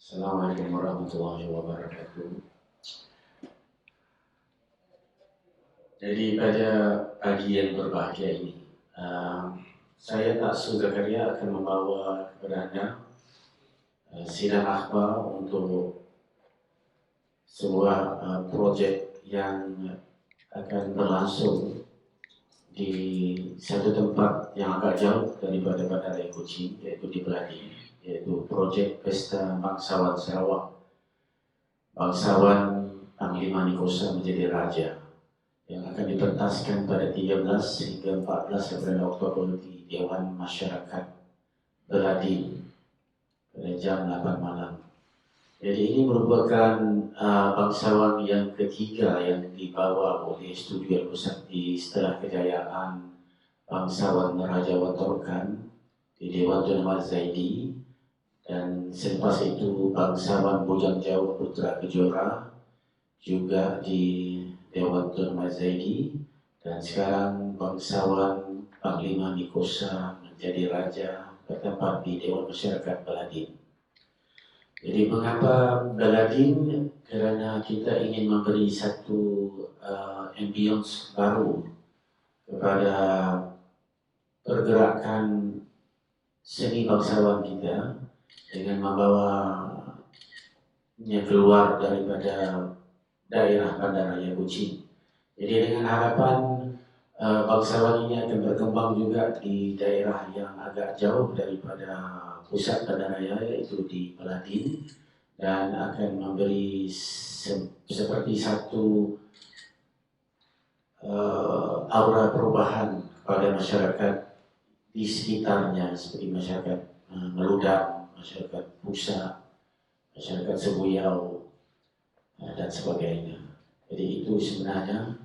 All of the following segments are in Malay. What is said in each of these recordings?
Assalamualaikum warahmatullahi wabarakatuh. Jadi pada pagi yang berbahagia ini, saya tak Zakaria akan membawa kepada anda sidang akhbar untuk sebuah projek yang akan berlangsung di satu tempat yang agak jauh daripada Bandar Kuching, yaitu di Beladi, yaitu projek Pesta Bangsawan Sarawak. Bangsawan Panglima Nikosa menjadi raja, yang akan dipentaskan pada 13 hingga 14 April Oktober di Dewan Masyarakat Beladi pada jam 8 malam. Jadi ini merupakan bangsawan yang ketiga yang dibawa oleh Studio Al-Musakti setelah kejayaan bangsawan Raja Watorkan di Dewan Tun Ahmad Zaidi, dan selepas itu bangsawan Bujang Jawa Putra Kejora juga di Dewan Tun Ahmad Zaidi, dan sekarang bangsawan Panglima Nikosa menjadi raja bertempat di Dewan Masyarakat Baladin. Jadi mengapa Baladin? Kerana kita ingin memberi satu ambience baru kepada pergerakan seni bangsawan kita dengan membawanya keluar daripada daerah Bandaraya Kuching. Jadi dengan harapan bangsawan ini akan berkembang juga di daerah yang agak jauh daripada pusat Bandaraya, yaitu di Baladin, dan akan memberi seperti satu aura perubahan kepada masyarakat di sekitarnya, seperti masyarakat Meludang, masyarakat Pusa, masyarakat Sebuyau, dan sebagainya. Jadi itu sebenarnya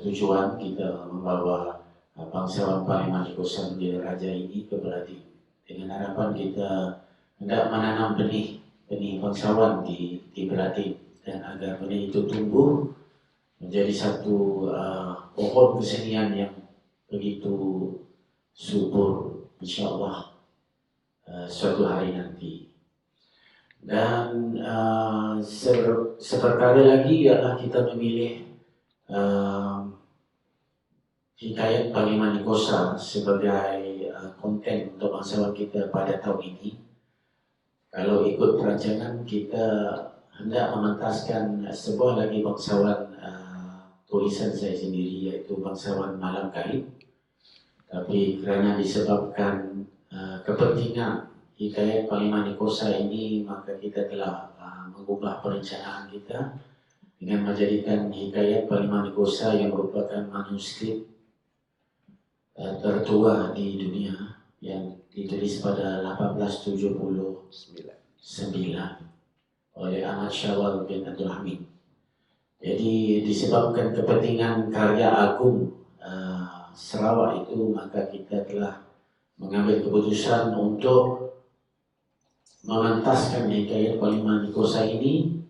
tujuan kita membawa bangsawan Panglima Nikosa menjadi raja ini ke Baladin, dengan harapan kita hendak menanam benih bangsawan di Baladin, dan agar benih itu tumbuh menjadi satu pohon kesenian yang begitu subur, insyaAllah suatu hari nanti. Dan seperkara lagi adalah kita memilih hikayat Panglima Nikosa sebagai konten untuk bangsawan kita pada tahun ini. Kalau ikut perancangan, kita hendak mementaskan sebuah lagi bangsawan tulisan saya sendiri, yaitu bangsawan Malam Gaib. Tapi kerana disebabkan kepentingan hikayat Panglima Nikosa ini, maka kita telah mengubah perencanaan kita dengan menjadikan hikayat Panglima Nikosa yang merupakan manuskrip tertua di dunia, yang ditulis pada 1879 oleh Ahmad Syawal bin Abdul Hamid. Jadi disebabkan kepentingan karya agung Sarawak itu, maka kita telah mengambil keputusan untuk mementaskan hikayat Panglima Nikosa ini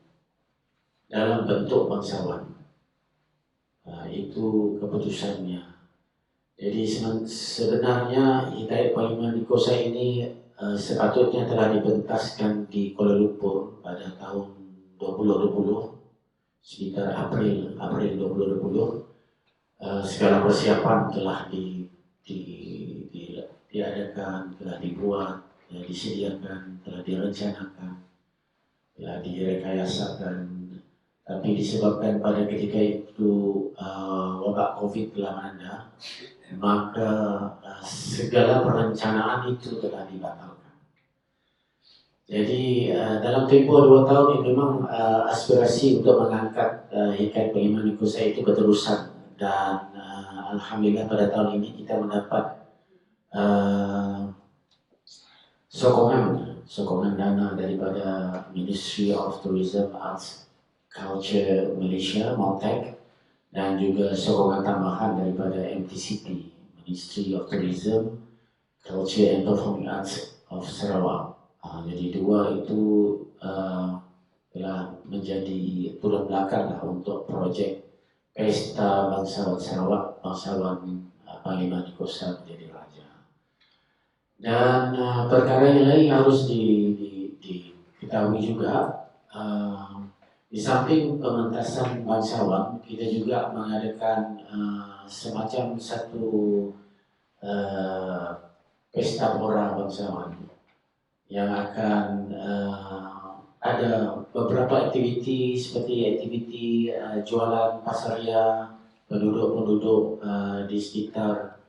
dalam bentuk bangsawan. Itu keputusannya. Jadi sebenarnya hikayat Panglima Nikosa ini sepatutnya telah dipentaskan di Kuala Lumpur pada tahun 2020, sekitar April 2020. Segala persiapan telah diadakan, telah dibuat, telah disediakan, telah direncanakan, telah direkayasakan. Tapi disebabkan pada ketika itu wabak COVID telah melanda, maka segala perencanaan itu telah dibatalkan. Jadi dalam tempoh 2 tahun ini memang aspirasi untuk mengangkat hikayat Panglima Nikosa itu berterusan, dan alhamdulillah pada tahun ini kita mendapat sokongan dana daripada Ministry of Tourism, Arts, Culture Malaysia, Maltek, dan juga sokongan tambahan daripada MTCP, Ministry of Tourism, Culture and Performing Arts of Sarawak. Jadi dua itu telah menjadi tulang belakang untuk projek Pesta Bangsawan Sarawak, bangsawan Panglima Nikosa menjadi raja. Dan perkara yang lain harus ketahui juga, di samping pementasan bangsawan, kita juga mengadakan semacam satu pesta pora bangsawan yang akan ada beberapa aktiviti seperti aktiviti jualan pasaria penduduk-penduduk di sekitar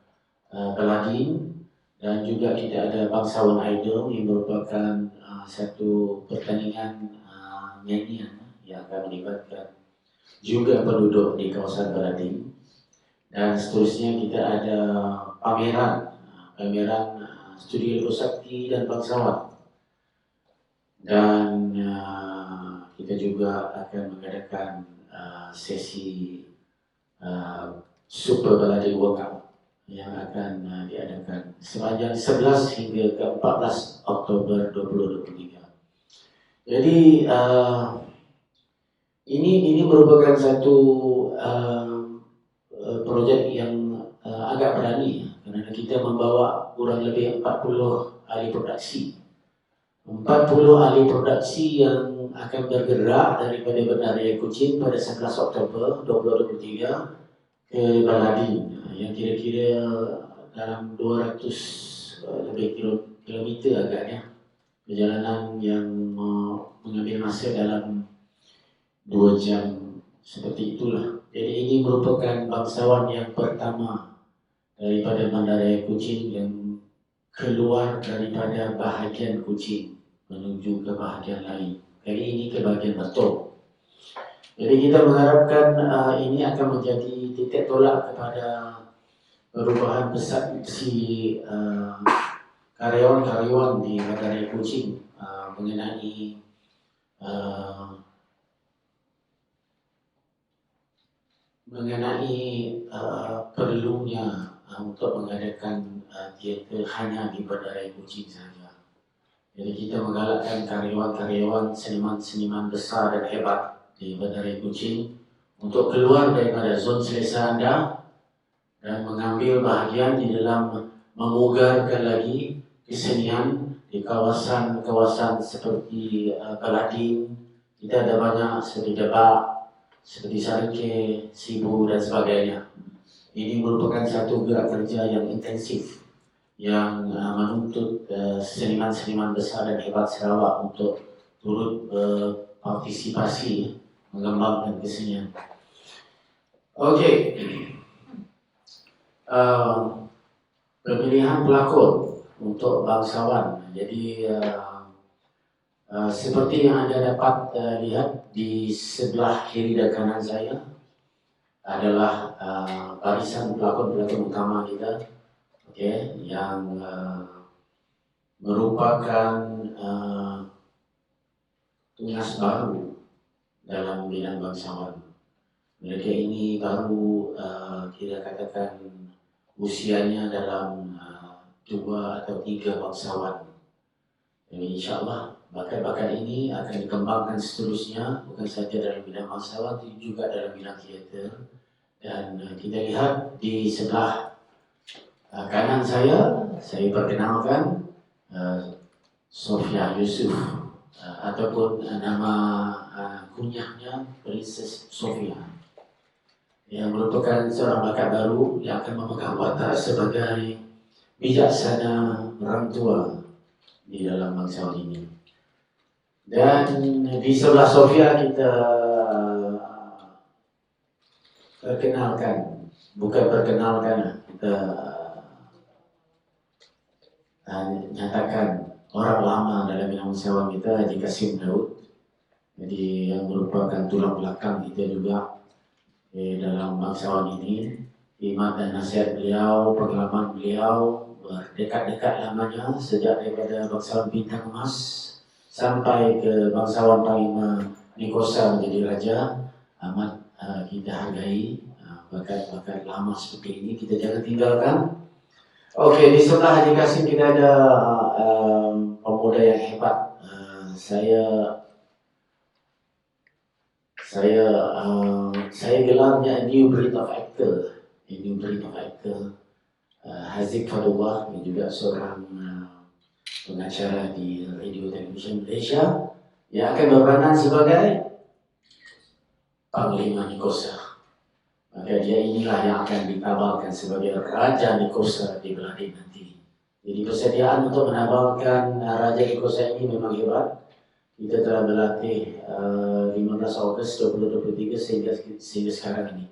Pelading, dan juga kita ada bangsawan idol yang merupakan satu pertandingan nyanyian yang akan melibatkan juga penduduk di kawasan Pelading, dan seterusnya kita ada pameran studi Ilmu Sakti dan bangsawan, dan kita juga akan mengadakan sesi Super Pelading World Cup yang akan diadakan sepanjang 11 hingga ke 14 Oktober 2023. Jadi ini merupakan satu projek yang agak berani, kerana kita membawa kurang lebih 40 ahli produksi. 40 ahli produksi yang akan bergerak daripada Bandar Raya Kuching pada 11 Oktober 2023 ke Pelading, yang kira-kira dalam 200 lebih kilometer agaknya, perjalanan yang mengambil masa dalam 2 jam seperti itulah. Jadi ini merupakan bangsawan yang pertama daripada Bandar Raya Kuching yang keluar daripada bahagian Kuching menuju ke bahagian lain. Kali ini ke bahagian Betul. Jadi kita mengharapkan ini akan menjadi titik tolak kepada perubahan besar si karyawan-karyawan di Bandar Raya Kuching mengenai perlunya untuk mengadakan teater hanya di Bandar Raya Kuching saja. Jadi kita menggalakkan karyawan-karyawan, seniman-seniman besar dan hebat di Bandar Raya Kuching untuk keluar daripada zon selesa anda dan mengambil bahagian di dalam memugarkan lagi kesenian di kawasan-kawasan seperti Pelading. Kita ada banyak seperti Debak, seperti Sarike, Sibu dan sebagainya. Ini merupakan satu gerak kerja yang intensif yang menuntut seniman-seniman besar dan hebat Sarawak untuk turut partisipasi mengembangkan kesenian. Okey, pemilihan pelakon untuk bangsawan. Jadi seperti yang anda dapat lihat di sebelah kiri dan kanan saya adalah barisan pelakon-pelakon utama kita, yang merupakan tunas baru dalam bidang bangsawan. Mereka ini baru kita katakan usianya dalam 2 atau 3 bangsawan. Jadi insyaAllah bakat-bakat ini akan dikembangkan seterusnya, bukan saja dalam bidang bangsawan, tapi juga dalam bidang teater. Dan kita lihat di sebelah kanan saya perkenalkan Sofia Yusuf, ataupun nama kunyahnya Princess Sofia, yang merupakan seorang bakat baru yang akan memegang watak sebagai bijaksana orang tua di dalam bangsawan ini. Dan di sebelah Sofia kita kita nyatakan orang lama dalam bidang bangsawan kita, Haji Kasim Daud. Jadi yang merupakan tulang belakang kita juga dalam bangsawan ini. Khidmat dan nasihat beliau, pengalaman beliau berdekat-dekat lamanya, sejak daripada bangsawan Bintang Emas sampai ke bangsawan Panglima Nikosa menjadi raja. Amat kita hargai bakat-bakat lama seperti ini, kita jangan tinggalkan. Okey, di sebelah Haji Kasim kita ada pemuda yang hebat. Saya gelarnya new breed of actor. Haziq Fadullah, yang juga seorang pengacara di Radio Television Malaysia. yang akan berperanan sebagai Panglima Nikosa. Maka dia inilah yang akan ditabalkan sebagai Raja Nikosa di Beladin nanti. Jadi persediaan untuk menabalkan Raja Nikosa ini memang hebat. Kita telah berlatih 15 Ogos 2023 sehingga sekarang ini.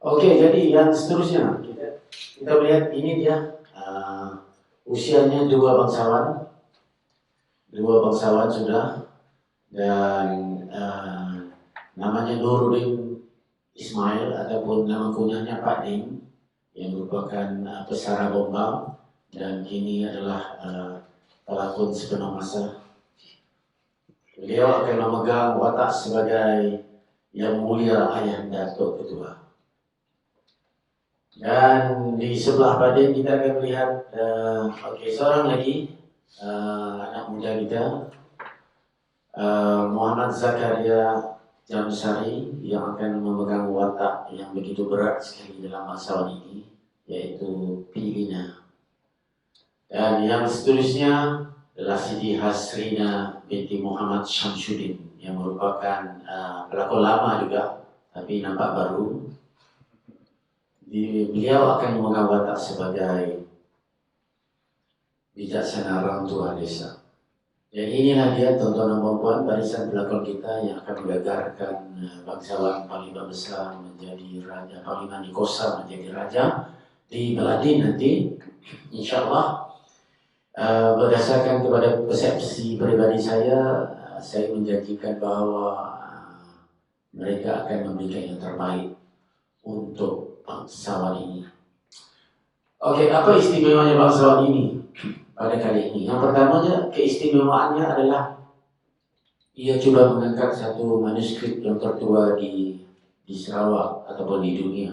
Okey, jadi yang seterusnya kita lihat ini dia usianya dua bangsawan sudah, dan namanya Nuruddin Ismail ataupun nama kunyahnya Pak Dim, yang merupakan pesara Gombang dan kini adalah pelakon sepenuh masa. Beliau akan memegang watak sebagai Yang Mulia Ayahanda Datuk Ketua. Dan di sebelah Pak Dim kita akan melihat seorang lagi anak muda kita, Muhammad Zakaria Jamsari, yang akan memegang watak yang begitu berat sekali dalam bangsawan ini, yaitu Pilina. Dan yang seterusnya adalah Siti Hasrina binti Muhammad Syamsuddin, yang merupakan pelakon lama juga, tapi nampak baru. Beliau akan memegang watak sebagai bijaksana orang tua desa. Dan inilah dia tuan-tuan dan puan-puan, barisan pelakon kita yang akan menggagarkan bangsawan Panglima Besar menjadi raja, Panglima Nikosa menjadi raja di Beladin nanti, insyaAllah. Berdasarkan kepada persepsi pribadi saya menjanjikan bahawa mereka akan memberikan yang terbaik untuk bangsawan ini. Okey, apa istimewanya bangsawan ini pada kali ini? Yang pertamanya, keistimewaannya adalah ia cuba mengangkat satu manuskrip yang tertua di Sarawak ataupun di dunia.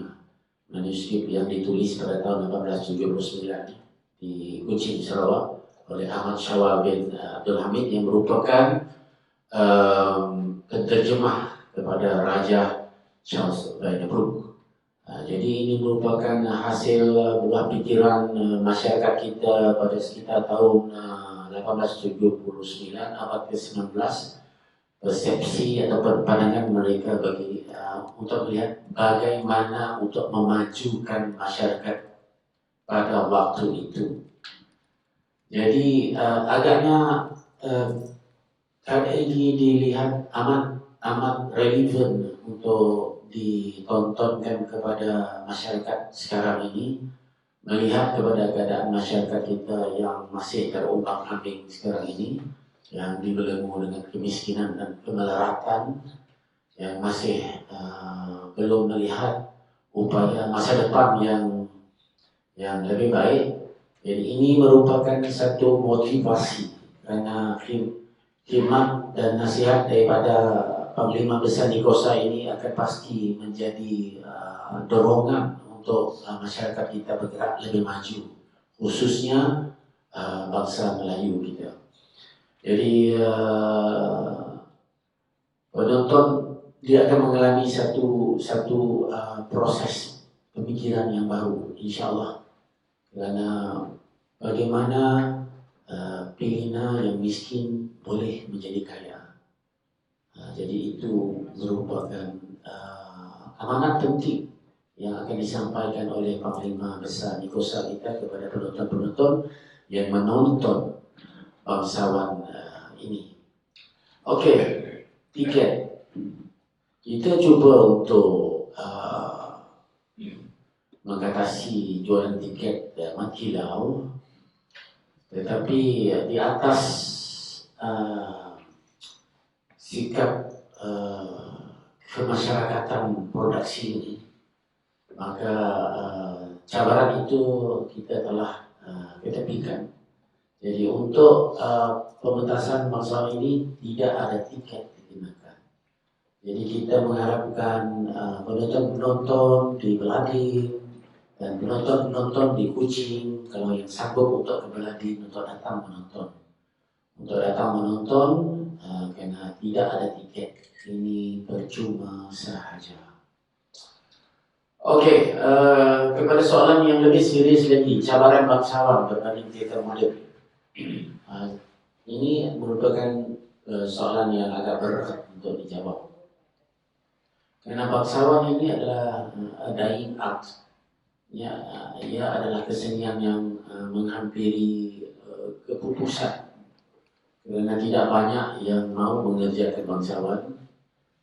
Manuskrip yang ditulis pada tahun 1879 di Kuching, Sarawak, oleh Ahmad Syawal bin Abdul Hamid, yang merupakan penterjemah kepada Raja Charles Bainabrook. Jadi ini merupakan hasil buah pikiran masyarakat kita pada sekitar tahun 1879, abad ke-19. Persepsi atau pandangan mereka bagi untuk melihat bagaimana untuk memajukan masyarakat pada waktu itu. Jadi agaknya keadaan ini dilihat amat relevan untuk ditontonkan kepada masyarakat sekarang ini, melihat kepada keadaan masyarakat kita yang masih terombang-ambing sekarang ini, yang dibelenggu dengan kemiskinan dan kemelaratan, yang masih belum melihat upaya masa depan yang lebih baik. Jadi ini merupakan satu motivasi, karena khidmat dan nasihat daripada Panglima Besar Nikosa ini akan pasti menjadi dorongan untuk masyarakat kita bergerak lebih maju, khususnya bangsa Melayu kita. Jadi penonton dia akan mengalami satu proses pemikiran yang baru, insyaAllah. Kerana bagaimana Pilina yang miskin boleh menjadi kaya. Jadi itu merupakan amanat penting yang akan disampaikan oleh Panglima Besar Nikosa kita kepada penonton-penonton yang menonton bangsawan ini. Okey, tiket. Kita cuba untuk mengatasi jualan tiket mengkilau, tetapi di atas sikap kemasyarakatan produksi ini, maka cabaran itu kita telah ketepikan. Jadi untuk pementasan bangsawan ini tidak ada tiket dikenakan. Jadi kita mengharapkan penonton-penonton di Beladin dan penonton-penonton di Kuching, kalau yang sanggup untuk ke Beladin, untuk datang menonton. Untuk datang menonton, karena tidak ada tiket, ini percuma sahaja. Okey, kepada soalan yang lebih serius lagi, cabaran bangsawan berbanding teater moden. Ini merupakan soalan yang agak berat untuk dijawab. Karena bangsawan ini adalah dying art. Ya, ia adalah kesenian yang menghampiri keputusan. Karena tidak banyak yang mau mengerjakan bangsawan,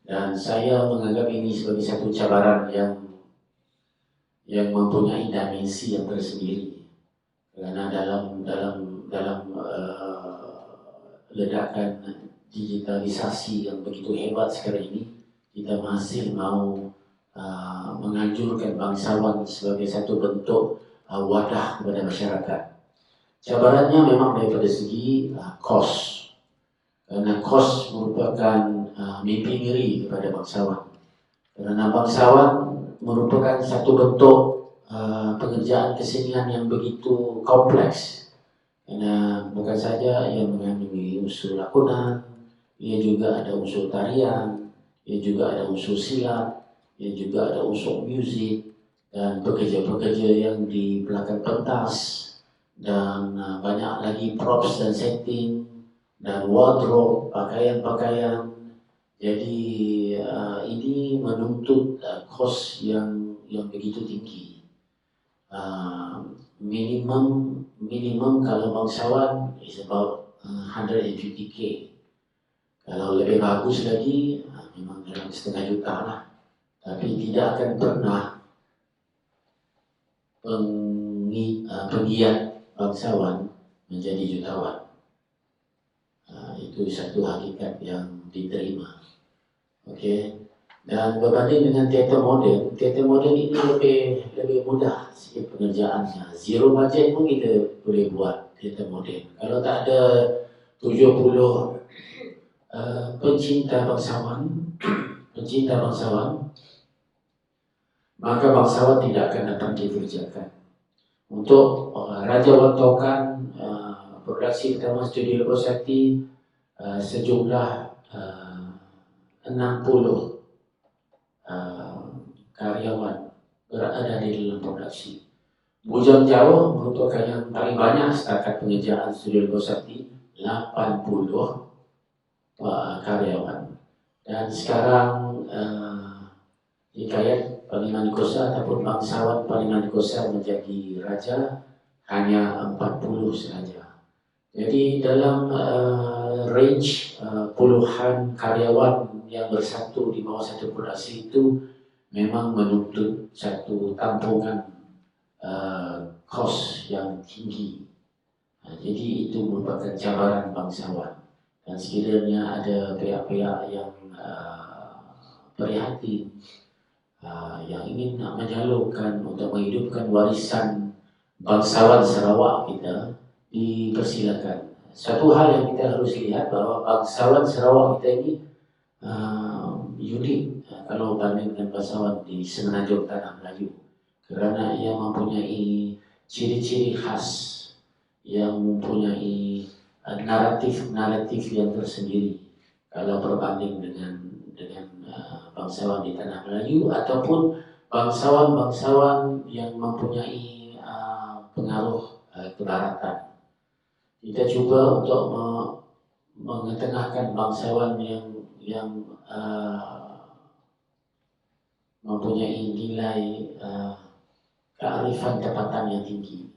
dan saya menganggap ini sebagai satu cabaran yang mempunyai dimensi yang tersendiri. Karena dalam ledakan digitalisasi yang begitu hebat sekarang ini, kita masih mau menganjurkan bangsawan sebagai satu bentuk wadah kepada masyarakat. Cabarannya memang daripada segi kos, karena kos merupakan mimpi miri kepada bangsawan. Karena bangsawan merupakan satu bentuk pekerjaan kesenian yang begitu kompleks. Karena bukan saja yang mengandungi unsur lakonan, ia juga ada unsur tarian, ia juga ada unsur silat, ia juga ada unsur musik, dan pekerja-pekerja yang di belakang pentas, dan banyak lagi props dan setting, dan wardrobe, pakaian-pakaian. Jadi ini menuntut kos yang begitu tinggi. Minimum kalau bangsawan is about 150K. Kalau lebih bagus lagi, memang dalam 500 juta lah. Tapi tidak akan pernah penggiat bangsawan menjadi jutawan. Itu satu hakikat yang diterima. Okey. Dan berbanding dengan teater moden ini lebih mudah sikit pengerjaannya. Zero budget pun kita boleh buat teater moden. Kalau tak ada 70 pencinta bangsawan, maka bangsawan tidak akan dapat dikerjakan. Untuk Raja Wantokan, produksi pertama Studio Lebosakti, sejumlah 60 karyawan berada di dalam produksi. Bujang Jauh merupakan yang paling banyak setakat pengerjaan Studio Lebosakti, 80 karyawan. Dan sekarang hikayat Panglima Nikosa ataupun bangsawan Panglima Nikosa menjadi raja hanya 40 sahaja. Jadi dalam range puluhan karyawan yang bersatu di bawah satu produksi itu memang menuntut satu tampungan kos yang tinggi. Jadi itu merupakan cabaran bangsawan. Dan sekiranya ada pihak-pihak yang prihatin, yang ingin menyalurkan untuk menghidupkan warisan bangsawan Sarawak kita, dipersilakan. Satu hal yang kita harus lihat bahwa bangsawan Sarawak kita ini unik kalau banding dengan bangsawan di Semenanjung Tanah Melayu, kerana ia mempunyai ciri-ciri khas, yang mempunyai naratif yang tersendiri kalau berbanding dengan bangsawan di Tanah Melayu ataupun bangsawan yang mempunyai pengaruh kebaratan. Kita cuba untuk mengetengahkan bangsawan yang mempunyai nilai kearifan tempatan yang tinggi,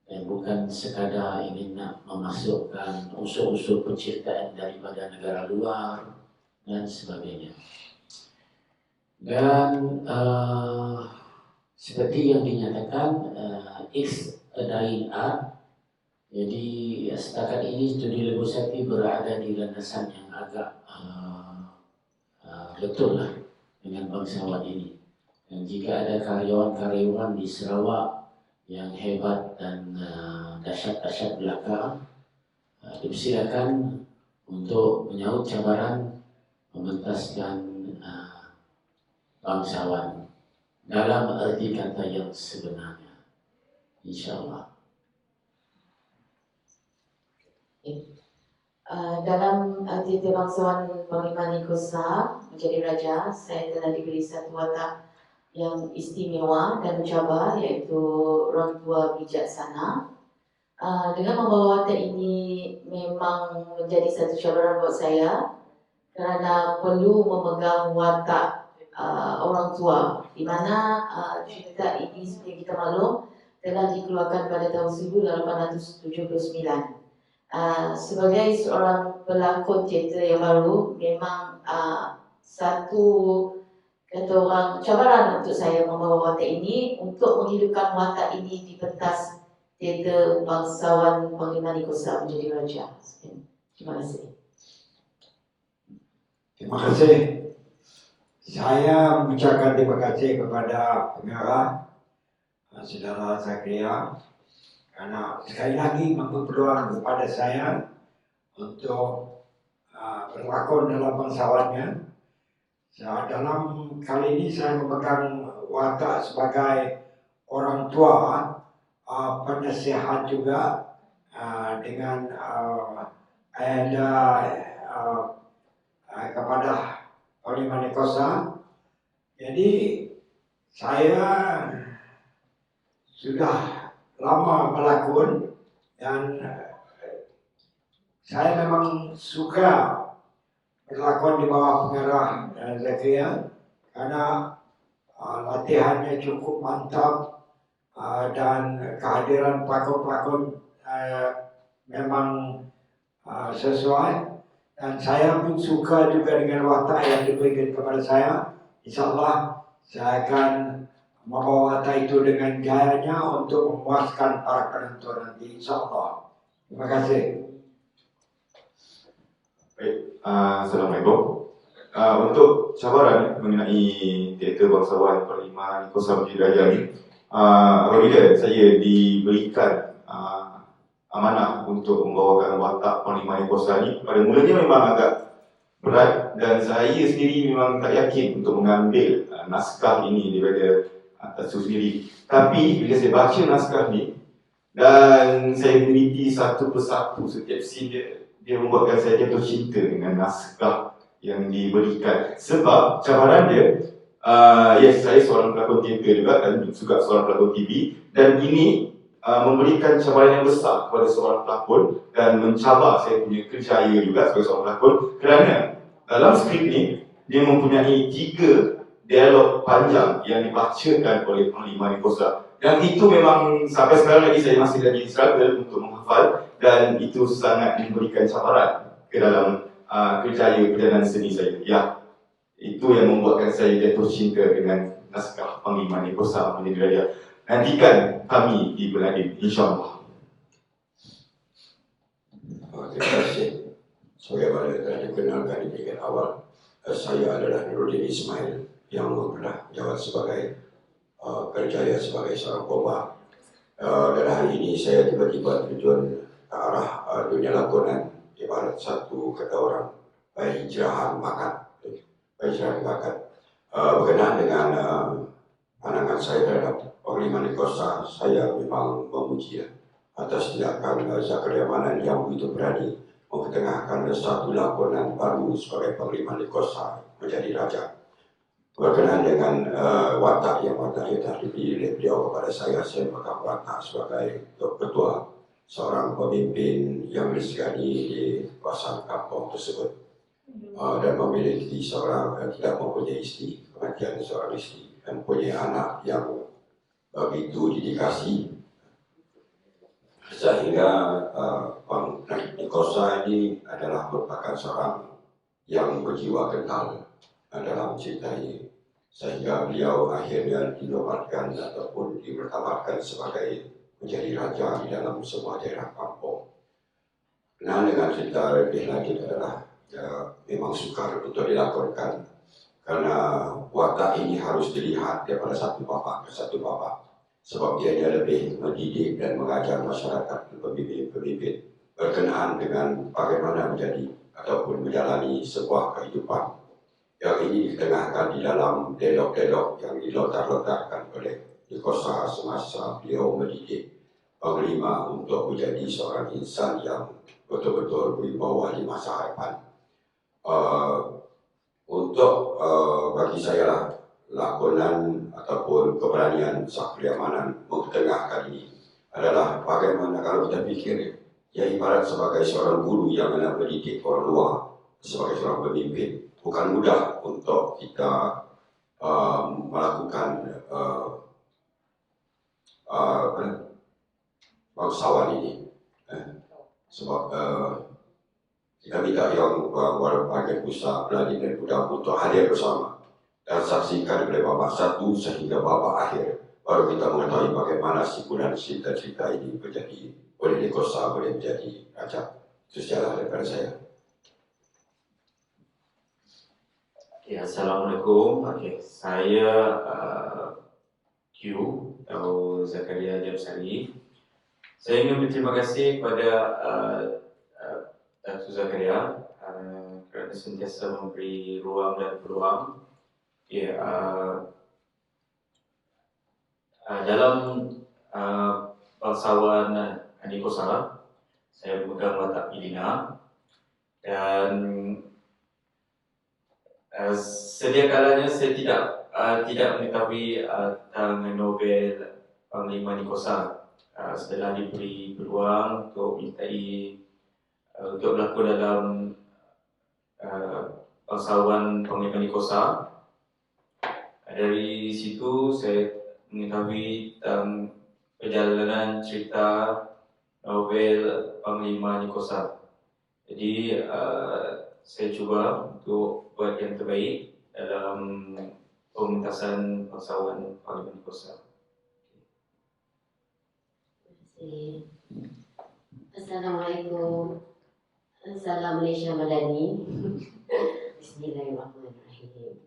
dan bukan sekadar ingin nak memasukkan unsur-unsur penciptaan daripada negara luar dan sebagainya. Dan seperti yang dinyatakan, it's a dying art. Jadi setakat ini Studio Lebosakti berada di landasan yang agak betul lah dengan bangsawan ini. Dan jika ada karyawan-karyawan di Sarawak yang hebat dan dahsyat-dahsyat belaka, dipersilakan untuk menyaut cabaran mementaskan bangsawan dalam arti kata yang sebenarnya, insyaAllah. Dalam titah bangsawan Panglima Nikosa menjadi raja, saya telah diberi satu watak yang istimewa dan mencabar, iaitu orang tua bijaksana. Dengan membawa watak ini memang menjadi satu cabaran buat saya kerana perlu memegang watak orang tua, di mana cerita ini seperti kita maklum telah dikeluarkan pada tahun 1879. Sebagai seorang pelakon teater yang baru, memang satu kata orang cabaran untuk saya membawa watak ini untuk menghidupkan watak ini di pentas teater bangsawan Panglima Nikosa menjadi raja. Terima kasih. Terima kasih. Saya mengucapkan terima kasih kepada pengarah Saudara Zakaria karena sekali lagi memberi peluang kepada saya untuk berlakon dalam bangsawannya. Dalam kali ini saya memegang watak sebagai orang tua, penasihat juga dengan ayahanda kepada Panglima Nikosa. Jadi saya sudah lama melakon dan saya memang suka berlakon di bawah pengarah Zakaria karena latihannya cukup mantap dan kehadiran pelakon-pelakon memang sesuai. Dan saya pun suka juga dengan watak yang diberikan kepada saya. InsyaAllah saya akan membawa watak itu dengan gayanya untuk memuaskan para penonton nanti, InsyaAllah. Terima kasih. Baik, Assalamualaikum. Untuk cabaran mengenai teater bangsawan Panglima Nikosa menjadi raja ini, apabila saya diberikan amanah untuk membawakan watak Panglima Nikosa ini, pada mulanya memang agak berat dan saya sendiri memang tak yakin untuk mengambil naskah ini daripada atas sendiri. Tapi bila saya baca naskah ini dan saya meneliti satu persatu setiap scene dia membuatkan saya jatuh cinta dengan naskah yang diberikan. Sebab cabaran dia, yes, saya seorang pelakon teater juga dan juga seorang pelakon TV, dan ini memberikan cabaran yang besar kepada seorang pelakon dan mencabar saya punya kerjaya juga sebagai seorang pelakon kerana dalam skrip ni dia mempunyai 3 dialog panjang yang dibacakan oleh Panglima Nikosa, dan itu memang sampai sekarang lagi saya masih lagi struggle untuk menghafal, dan itu sangat memberikan cabaran ke dalam kerjaya perjalanan seni saya. Ya, itu yang membuatkan saya jatuh cinta dengan naskah Panglima Nikosa menjadi raja. Nantikan kami di Beladin, insyaAllah. Terima kasih. Sebagaimana telah dikenalkan di tingkat awal, saya adalah Nuruddin Ismail yang pernah menjabat sebagai kerjaya sebagai seorang pembawa. Dan hari ini saya tiba-tiba terjun ke arah dunia lakonan, ibarat satu kata orang hijrahan bakat. Berkenaan dengan pandangan saya terhadap Panglima Nikosa, saya memang memuji atas tindakan Zakaria Manan yang begitu berani mempertengahkan satu lakonan baru sebagai Panglima Nikosa menjadi raja. Berkenaan dengan watak yang telah diberi oleh beliau kepada saya memegang watak sebagai ketua seorang pemimpin yang disegani di kawasan kampung tersebut dan memiliki seorang tidak mempunyai istri, kematian seorang istri, dan mempunyai anak yang begitu didikasi sehingga Panglima Nikosa ini adalah merupakan seorang yang berjiwa kental dalam mencintai, sehingga beliau akhirnya dinobatkan ataupun dibertabarkan sebagai menjadi raja di dalam semua daerah kampung. Nah, dengan cerita lebih lanjut adalah memang sukar untuk dilakukan karena watak ini harus dilihat daripada satu bapak ke satu bapak, sebab dia lebih mendidik dan mengajar masyarakat pemimpin berkenaan dengan bagaimana menjadi ataupun menjalani sebuah kehidupan yang ini ditengahkan di dalam dialog-dialog yang dilontar-lontarkan oleh Nikosa semasa beliau mendidik Panglima untuk menjadi seorang insan yang betul-betul berwibawa di masa hadapan. Untuk bagi saya lah, lakonan ataupun keberanian Zakaria Manan mempertengahkan ini adalah bagaimana kalau kita pikir Yang ibarat sebagai seorang guru yang hendak mendidik orang luar, sebagai seorang pemimpin, bukan mudah untuk kita melakukan bangsawan ini. Sebab kita minta yang warga bahagian pusat, Peladin dan Budak untuk hadir bersama dan saksikan dari babak 1 sehingga babak akhir. Baru kita mengetahui bagaimana simpulan cerita-cerita ini menjadi boleh dikosa, boleh menjadi raja. Itu sejarah daripada saya. Ya, Assalamualaikum. Okay. Saya Q atau Zakaria Jamsari. Saya ingin berterima kasih kepada Datuk Zakaria kerana sentiasa memberi ruang dan peluang. Ya, dalam bangsawan Anikosa, saya memegang watak Ilina dan sedia kalanya saya tidak mengetahui tentang novel Panglima Nikosa. Setelah diberi peluang untuk untuk berlakon dalam bangsawan Panglima Nikosa, dari situ saya mengetahui tentang perjalanan cerita novel Panglima Nikosa. Jadi saya cuba untuk buat yang terbaik dalam pementasan bangsawan Panglima Nikosa. Assalamualaikum. Salam Malaysia Madani. Bismillahirrahmanirrahim.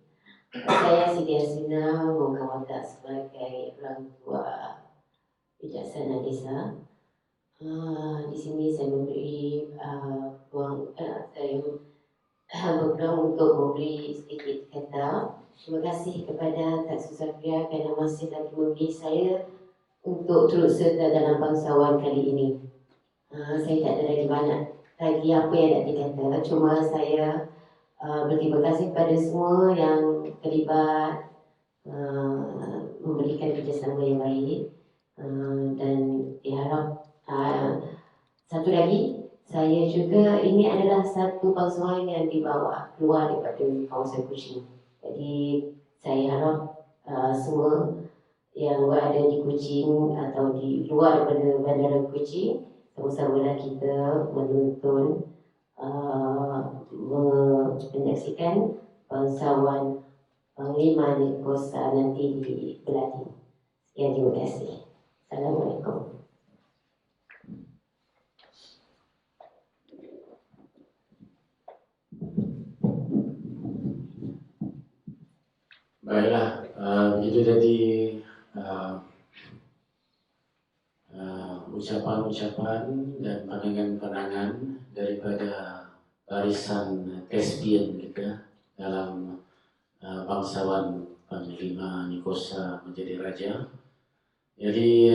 Saya Siti Hasina memegang watak sebagai orang tua bijaksana desa. Di sini saya memberi peluang untuk memberi sedikit kata. Terima kasih kepada Datuk Zakaria kerana masih lagi memberi saya untuk turut serta dalam bangsawan kali ini. Saya tak ada lagi banyak lagi apa yang nak dikata. Cuma saya berterima kasih kepada semua yang terlibat memberikan kerjasama yang baik dan diharap satu lagi, saya juga ini adalah satu bangsawan yang dibawa keluar daripada kawasan Kuching. Jadi saya harap semua yang berada di Kuching atau di luar daripada bandara Kuching sama-samalah kita menonton menyaksikan bangsawan Panglima Nikosa nanti di Peladin. Sekian, terima kasih. Assalamualaikum. Baiklah, begitu tadi ucapan-ucapan dan pandangan-pandangan daripada barisan Thespian kita dalam bangsawan Panglima Nikosa menjadi raja. Jadi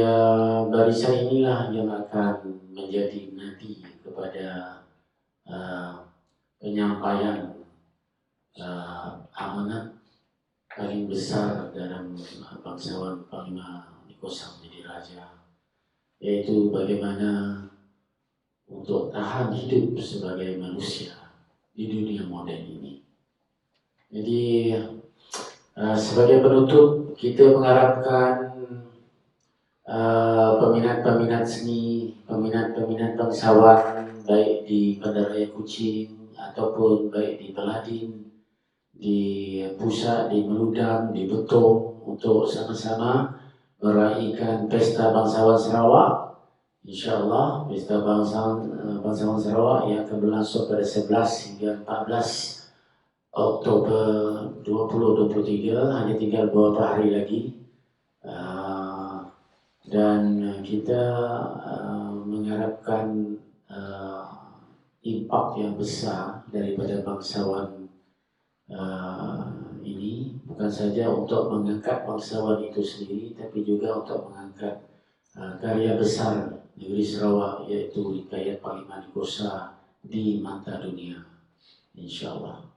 barisan inilah yang akan menjadi nadi kepada penyampaian amanat paling besar dalam bangsawan Panglima Nikosa menjadi raja, yaitu bagaimana untuk tahan hidup sebagai manusia di dunia moden ini. Jadi sebagai penutup, kita mengharapkan peminat-peminat seni, peminat-peminat bangsawan baik di Bandaraya Kuching ataupun baik di Peladin, di Pusat, di Meludang, di Betong untuk sama-sama meraihkan Pesta Bangsawan Sarawak. InsyaAllah Pesta Bangsawan Sarawak yang akan berlangsung pada 11 hingga 14 Oktober 2023, hanya tinggal beberapa hari lagi. Dan kita mengharapkan impak yang besar daripada bangsawan ini, bukan saja untuk mengangkat bangsawan itu sendiri, tapi juga untuk mengangkat karya besar negeri Sarawak, yaitu Hikayat Panglima Nikosa di mata dunia, insyaAllah.